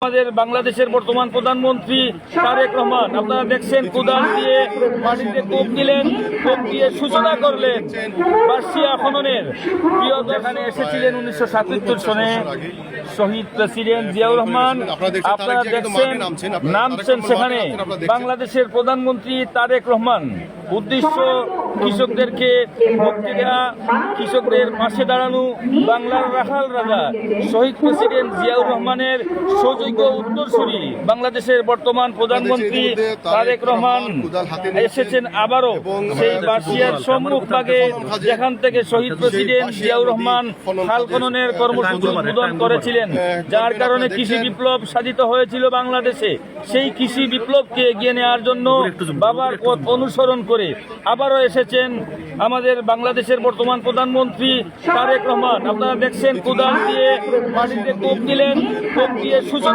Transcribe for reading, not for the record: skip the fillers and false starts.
আমাদের বাংলাদেশের বর্তমান প্রধানমন্ত্রী তারেক রহমান, আপনারা দেখছেন কোদাল দিয়ে মাটিতে কোপ দিলেন, কোপ দিয়ে সূচনা করলেন বার্ষিয়া খননের। প্রিয় এখানে এসেছিলেন 1977 সনে শহীদ প্রেসিডেন্ট জিয়াউর রহমান। আপনারা দেখছেন নামছেন সেখানে বাংলাদেশের প্রধানমন্ত্রী তারেক রহমান। উদ্দেশ্য কৃষকদেরকে মুক্তি দেওয়া, কৃষকদের পাশে দাঁড়ানো, বাংলার রাখাল রাজা শহীদ প্রেসিডেন্ট জিয়াউর রহমানের সযোগ্য উত্তরসূরি বাংলাদেশের বর্তমান প্রধানমন্ত্রী তারেক রহমান এসেছেন আবারও সেই বার্ষিয়ার সম্মুখভাগে, যেখান থেকে শহীদ প্রেসিডেন্ট জিয়াউর রহমান খাল খননের কর্মসূচি উদ্বোধন করেছিলেন, যার কারণে কৃষি বিপ্লব সাধিত হয়েছিল বাংলাদেশে। সেই কৃষি বিপ্লবকে এগিয়ে নেওয়ার জন্য বাবার পথ অনুসরণ করে আবারও এসেছেন আমাদের বাংলাদেশের বর্তমান প্রধানমন্ত্রী তারেক রহমান। আপনারা দেখছেন কোদাল দিয়ে মাটিতে কোপ দিলেন, কোপ দিয়ে সূচনা